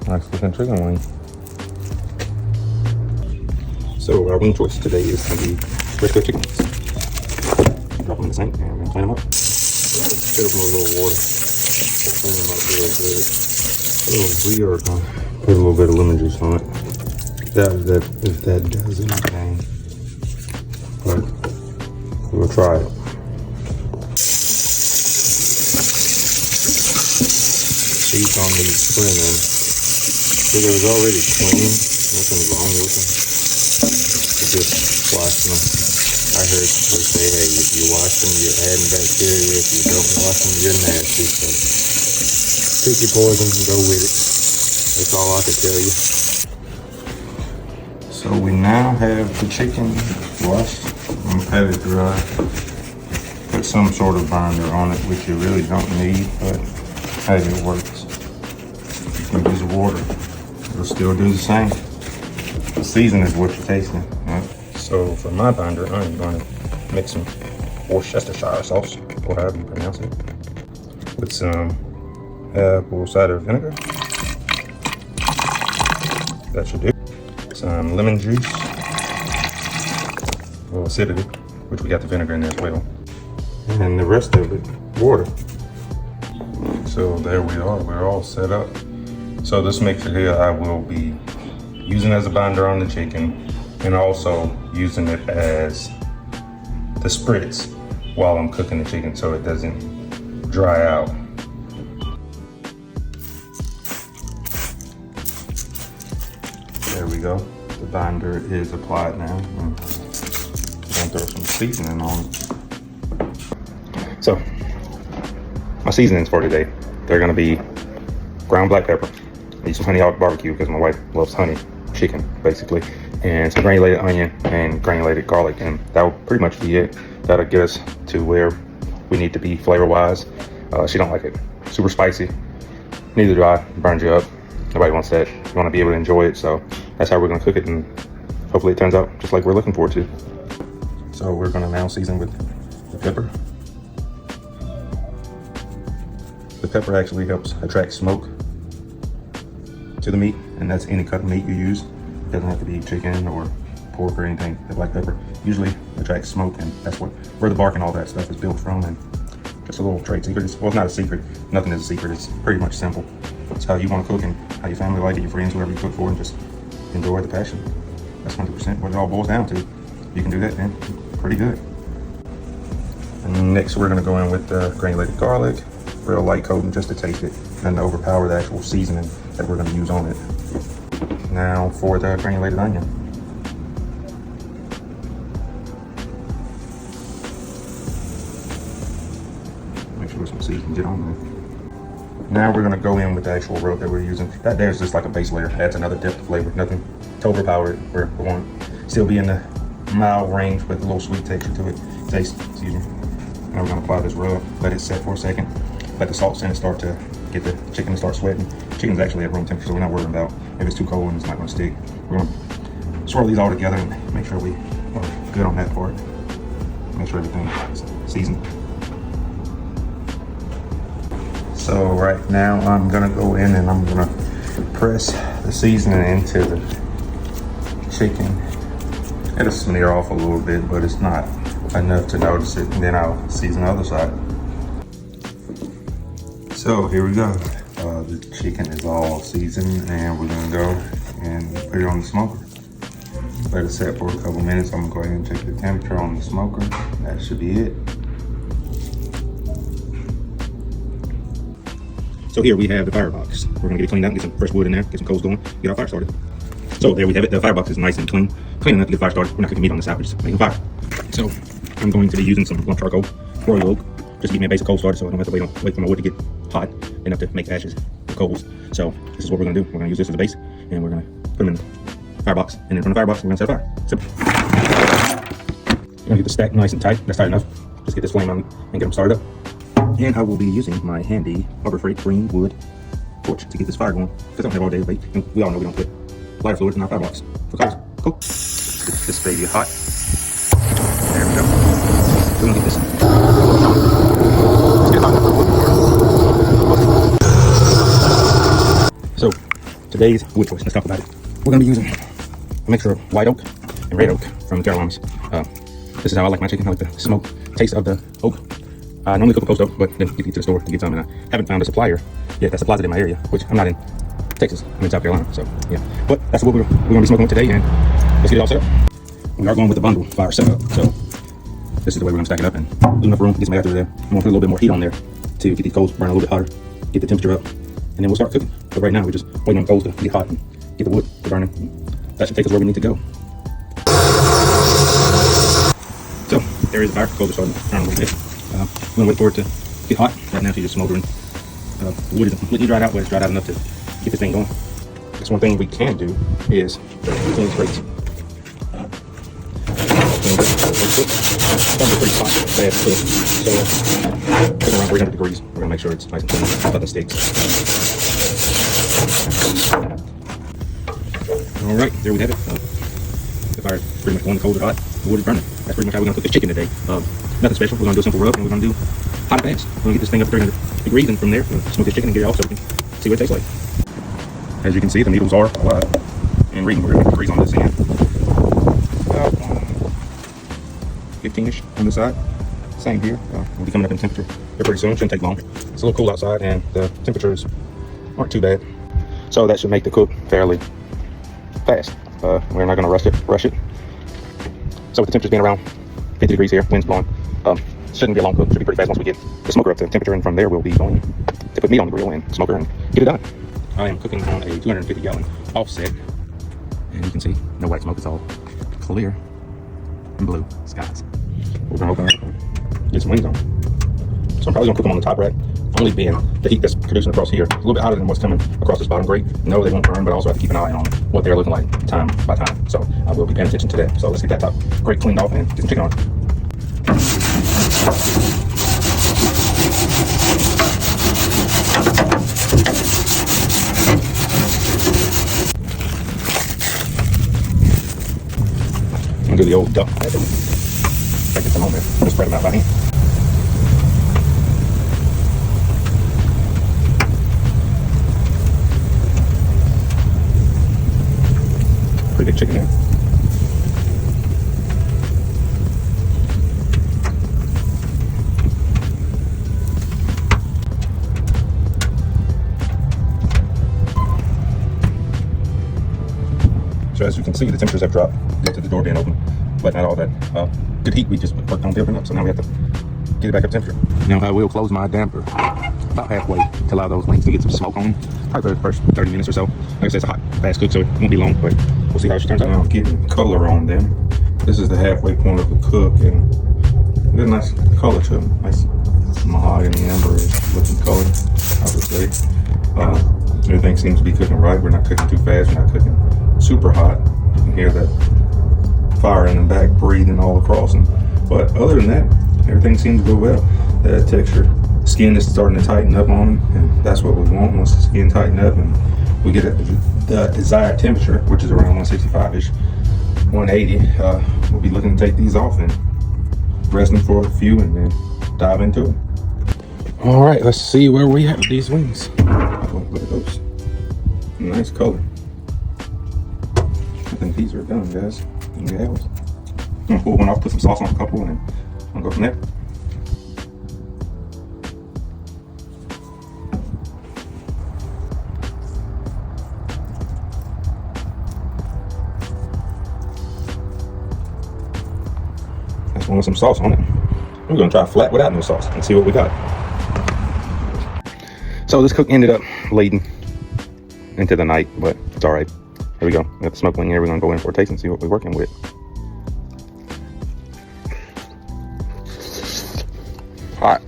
Nice looking chicken wing. So our wing choice today is going to be Frisco chicken wings. Drop them in the sink and we're going to clean them up. Fill them with a little water. Clean them up real good. So we are going to put a little bit of lemon juice on it. If that does anything. But we'll try it. Cheese on these trimming. So it was already clean. Nothing wrong with them. Just washing them. I heard people say, hey, if you wash them, you're adding bacteria. If you don't wash them, you're nasty. So pick your poison and go with it. That's all I can tell you. So we now have the chicken washed and pat it dry. Put some sort of binder on it, which you really don't need, but hey, it works. You can use water. It'll still do the same. The season is what you're tasting. Right? So for my binder, I'm going to mix some Worcestershire sauce, or however you pronounce it, with some apple cider vinegar. That should do. Some lemon juice, a little acidity, which we got the vinegar in there as well. And the rest of it, water. So there we are, we're all set up. So this mixture here I will be using as a binder on the chicken and also using it as the spritz while I'm cooking the chicken so it doesn't dry out. There we go. The binder is applied now. I'm gonna throw some seasoning on it. So my seasonings for today, they're gonna be ground black pepper. I use some honey hog barbecue because my wife loves honey chicken, basically, and some granulated onion and granulated garlic, and that will pretty much be it. That'll get us to where we need to be flavor-wise. She don't like it super spicy. Neither do I. It burns you up. Nobody wants that. You want to be able to enjoy it, so that's how we're going to cook it, and hopefully it turns out just like we're looking forward to. So we're going to now season with the pepper. The pepper actually helps attract smoke to the meat, and that's any cut of meat you use. It doesn't have to be chicken or pork or anything. The black pepper usually attracts smoke, and that's where the bark and all that stuff is built from. And just a little trade secret. Well, it's not a secret. Nothing is a secret. It's pretty much simple. It's how you want to cook and how your family like it, your friends, whoever you cook for, and just enjoy the passion. That's 100% what it all boils down to. You can do that, man. Pretty good. And next, we're going to go in with the granulated garlic. Real light coating just to taste it and to overpower the actual seasoning that we're going to use on it. Now for the granulated onion. Make sure some seasoning get on there. Now we're going to go in with the actual rub that we're using. That there's just like a base layer. Adds another depth of flavor. Nothing to overpower it. We're going to still be in the mild range with a little sweet texture to it. Taste, excuse me. Now we're going to apply this rub. Let it set for a second. Let the salt in and start to get the chicken to start sweating. Chicken's actually at room temperature, so we're not worried about if it's too cold and it's not going to stick. We're going to swirl these all together and make sure we are good on that part. Make sure everything is seasoned. So right now I'm going to go in and I'm going to press the seasoning into the chicken. It'll smear off a little bit, but it's not enough to notice it. And then I'll season the other side. So here we go. The chicken is all seasoned, and we're gonna go and put it on the smoker. Let it set for a couple minutes. I'm gonna go ahead and check the temperature on the smoker. That should be it. So here we have the firebox. We're gonna get it cleaned out, get some fresh wood in there, get some coals going, get our fire started. So there we have it. The firebox is nice and clean enough to get the fire started. We're not cooking meat on the side, we're just making fire. So I'm going to be using some lump charcoal, royal oak, just to get me a basic coal started so I don't have to wait for my wood to get hot enough to make ashes or coals. So this is what we're gonna do. We're gonna use this as a base, and we're gonna put them in the firebox, and then from the firebox we're gonna set a fire. Simple. We're gonna get the stack nice and tight. That's tight enough. Just get this flame on and get them started up. And I will be using my handy Harbor Freight green wood torch to get this fire going, because I don't have all day to bake, and we all know we don't put lighter fluid in our firebox for coals. Cool. Let's get this baby hot. There we go. We're gonna get this. Let's get it hot. So today's wood choice. Let's talk about it. We're gonna be using a mixture of white oak and red oak from the Carolinas. This is how I like my chicken. I like the smoke taste of the oak. I normally cook a post oak, but then get to the store to get some, and I haven't found a supplier yet that supplies it in my area, which I'm not in Texas, I'm in South Carolina, so yeah. But that's what we're gonna be smoking with today, and let's get it all set up. We are going with the bundle fire setup, so this is the way we're gonna stack it up, and leave enough room to get some air through there. I'm gonna put a little bit more heat on there to get these coals burn a little bit hotter, get the temperature up, and then we'll start cooking. But right now we're just waiting on the coals to get hot and get the wood to burning. That should take us where we need to go. So there is the fire. Coals are starting to turn a little bit. We're gonna wait for it to get hot. Right now she's just smoldering. The wood isn't completely dried out, but it's dried out enough to get this thing going. That's one thing we can do is clean these grates. Some are pretty hot, bad cook. So cooking around 300 degrees. We're gonna make sure it's nice and clean, nothing sticks. All right, there we have it. The fire is pretty much going. The coals are hot. The wood is burning. That's pretty much how we're gonna cook this chicken today. Nothing special. We're gonna do a simple rub, and we're gonna do hot and fast. We're gonna get this thing up to 300 degrees, and from there, we'll smoke this chicken and get it off so we can see what it tastes like. As you can see, the needles are alive and reading. We're gonna get degrees on this end. About 15-ish on this side. Same here. We'll be coming up in temperature here pretty soon. Shouldn't take long. It's a little cool outside, and the temperatures aren't too bad. So that should make the cook fairly fast. We're not gonna rush it. So with the temperatures being around 50 degrees here, wind's blowing, shouldn't be a long cook. Should be pretty fast once we get the smoker up to temperature, and from there we'll be going to put meat on the grill and smoker and get it done. I am cooking on a 250-gallon offset, and you can see no white smoke. It's all clear and blue skies. We're gonna open it up and get some wings on. So I'm probably gonna cook them on the top rack, only being the heat that's producing across here a little bit hotter than what's coming across this bottom grate. No, they won't burn, but I also have to keep an eye on what they're looking like time by time. So I will be paying attention to that. So let's get that top grate cleaned off and get some chicken on. I'm gonna do the old duck method. Try to get them on there. Just spread them out by hand. Pretty big chicken there. So as you can see, the temperatures have dropped due to the door being open, but not all that good heat we just worked on building up. So now we have to get it back up to temperature. Now I will close my damper about halfway to allow those wings to get some smoke on them, probably for the first 30 minutes or so. Like I said, it's a hot, fast cook, so it won't be long, but we'll see how she turns out. Now getting color on them. This is the halfway point of the cook, and there's a nice color to them. Nice mahogany amberish looking color, I would say. Everything seems to be cooking right. We're not cooking too fast. We're not cooking super hot. You can hear that fire in the back breathing all across them. But other than that, everything seems to go well. That texture, the skin is starting to tighten up on them, and that's what we want. Once the skin tighten up and we get at the desired temperature, which is around 165-ish, 180, we'll be looking to take these off and rest them for a few and then dive into it. All right, let's see where we have these wings. Oh, look at those. Nice color. I think these are done, guys. I'm gonna pull one off, put some sauce on a couple, and then I'm gonna go from there. That's one with some sauce on it. We're gonna try flat without no sauce and see what we got. So this cook ended up leading into the night, but it's all right. Here we go. We got the smoke wing here. We're gonna go in for a taste and see what we're working with. Hot.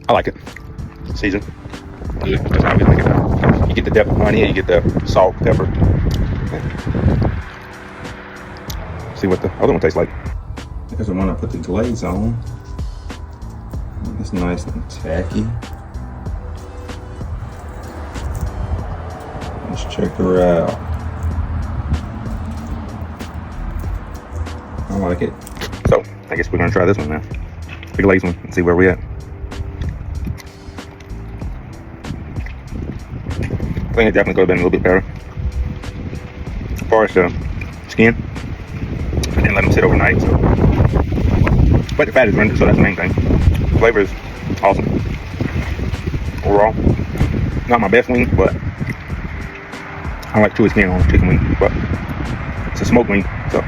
I like it. Seasoned. Good. That's how we make it. You get the depth of honey and you get the salt, pepper. See what the other one tastes like. Here's the one I put the glaze on. It's nice and tacky. Let's check her out. I like it. So I guess we're gonna try this one now. The glaze one and see where we at. think it definitely could have been a little bit better. As far as the skin, I didn't let them sit overnight, so. But the fat is rendered, so that's the main thing. Flavor is awesome. Overall, not my best wing, but I like chewy skin on a chicken wing, but it's a smoked wing, so